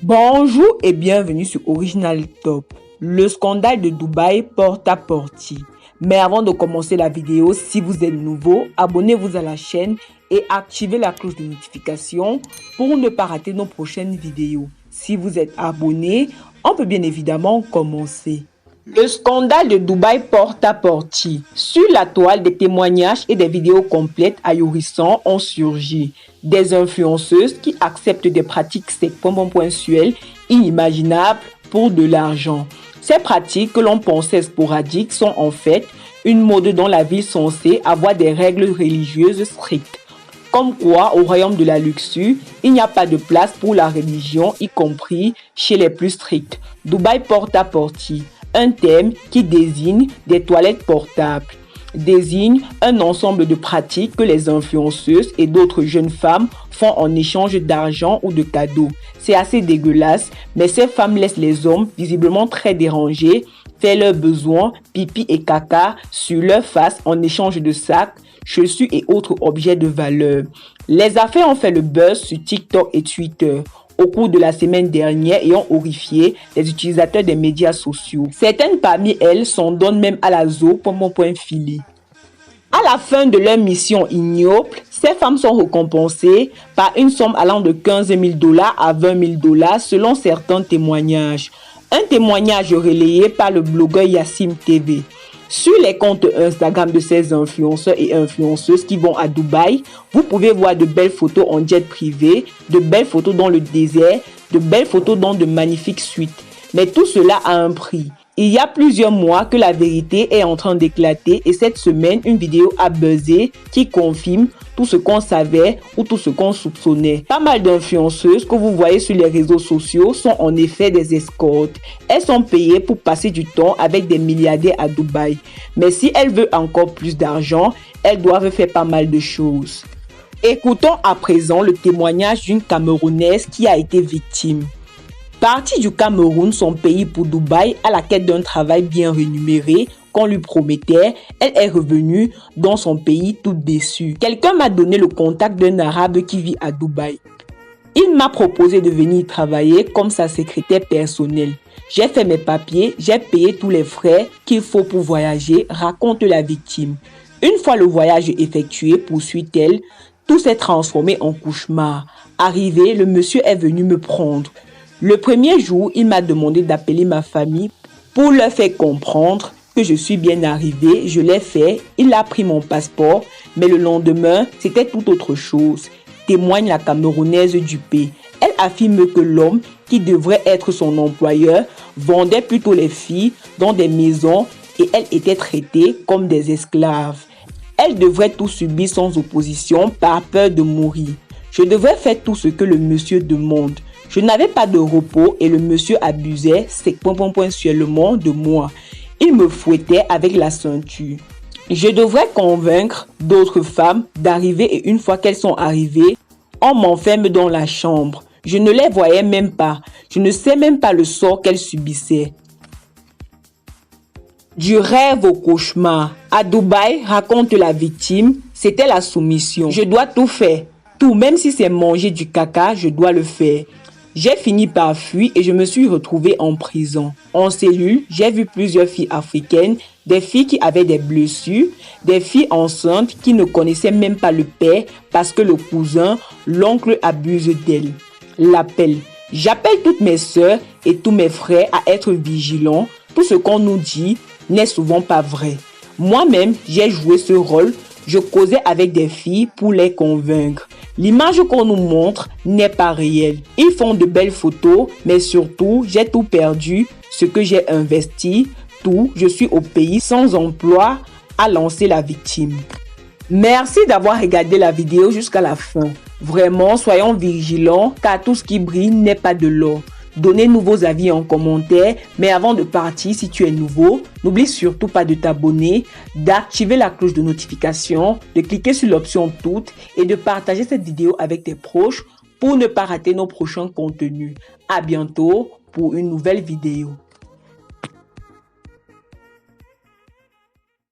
Bonjour et bienvenue sur Original Top. Le scandale de Dubaï porte à portie. Mais avant de commencer la vidéo, si vous êtes nouveau, abonnez-vous à la chaîne et activez la cloche de notification pour ne pas rater nos prochaines vidéos. Si vous êtes abonné, on peut bien évidemment commencer. Le scandale de Dubaï porte à portie. Sur la toile, des témoignages et des vidéos complètes ahurissants ont surgi. Des influenceuses qui acceptent des pratiques sexuelles inimaginables pour de l'argent. Ces pratiques que l'on pensait sporadiques sont en fait une mode dans la ville censée avoir des règles religieuses strictes. Comme quoi, au royaume de la luxure, il n'y a pas de place pour la religion, y compris chez les plus stricts. Dubaï porte à portie. Un thème qui désigne des toilettes portables, désigne un ensemble de pratiques que les influenceuses et d'autres jeunes femmes font en échange d'argent ou de cadeaux. C'est assez dégueulasse, mais ces femmes laissent les hommes visiblement très dérangés faire leurs besoins, pipi et caca sur leur face en échange de sacs, chaussures et autres objets de valeur. Les affaires ont fait le buzz sur TikTok et Twitter au cours de la semaine dernière et ont horrifié les utilisateurs des médias sociaux. Certaines parmi elles s'en donnent même à la zo pour mon point filé. À la fin de leur mission ignoble, ces femmes sont récompensées par une somme allant de 15 000 $ à 20 000 $ selon certains témoignages. Un témoignage relayé par le blogueur Yassim TV. Sur les comptes Instagram de ces influenceurs et influenceuses qui vont à Dubaï, vous pouvez voir de belles photos en jet privé, de belles photos dans le désert, de belles photos dans de magnifiques suites. Mais tout cela a un prix. Il y a plusieurs mois que la vérité est en train d'éclater et cette semaine, une vidéo a buzzé qui confirme tout ce qu'on savait ou tout ce qu'on soupçonnait. Pas mal d'influenceuses que vous voyez sur les réseaux sociaux sont en effet des escortes. Elles sont payées pour passer du temps avec des milliardaires à Dubaï. Mais si elles veulent encore plus d'argent, elles doivent faire pas mal de choses. Écoutons à présent le témoignage d'une Camerounaise qui a été victime. Partie du Cameroun, son pays, pour Dubaï, à la quête d'un travail bien rémunéré qu'on lui promettait, elle est revenue dans son pays toute déçue. Quelqu'un m'a donné le contact d'un arabe qui vit à Dubaï. Il m'a proposé de venir travailler comme sa secrétaire personnelle. J'ai fait mes papiers, j'ai payé tous les frais qu'il faut pour voyager, raconte la victime. Une fois le voyage effectué, poursuit-elle, tout s'est transformé en cauchemar. Arrivé, le monsieur est venu me prendre. Le premier jour, il m'a demandé d'appeler ma famille pour leur faire comprendre que je suis bien arrivée. Je l'ai fait, il a pris mon passeport, mais le lendemain, c'était tout autre chose, témoigne la Camerounaise Dupé. Elle affirme que l'homme, qui devrait être son employeur, vendait plutôt les filles dans des maisons et elle était traitée comme des esclaves. Elle devrait tout subir sans opposition par peur de mourir. Je devrais faire tout ce que le monsieur demande. Je n'avais pas de repos et le monsieur abusait sexuellement de moi. Il me fouettait avec la ceinture. Je devrais convaincre d'autres femmes d'arriver et une fois qu'elles sont arrivées, on m'enferme dans la chambre. Je ne les voyais même pas. Je ne sais même pas le sort qu'elles subissaient. Du rêve au cauchemar. À Dubaï, raconte la victime, c'était la soumission. Je dois tout faire. Tout, même si c'est manger du caca, je dois le faire. J'ai fini par fuir et je me suis retrouvée en prison. En cellule, j'ai vu plusieurs filles africaines, des filles qui avaient des blessures, des filles enceintes qui ne connaissaient même pas le père parce que le cousin, l'oncle abuse d'elles. L'appel. J'appelle toutes mes sœurs et tous mes frères à être vigilants. Tout ce qu'on nous dit n'est souvent pas vrai. Moi-même, j'ai joué ce rôle. Je causais avec des filles pour les convaincre. L'image qu'on nous montre n'est pas réelle. Ils font de belles photos, mais surtout, j'ai tout perdu, ce que j'ai investi, tout. Je suis au pays sans emploi, a lancé la victime. Merci d'avoir regardé la vidéo jusqu'à la fin. Vraiment, soyons vigilants, car tout ce qui brille n'est pas de l'or. Donnez-nous vos avis en commentaire, mais avant de partir, si tu es nouveau, n'oublie surtout pas de t'abonner, d'activer la cloche de notification, de cliquer sur l'option toutes et de partager cette vidéo avec tes proches pour ne pas rater nos prochains contenus. À bientôt pour une nouvelle vidéo.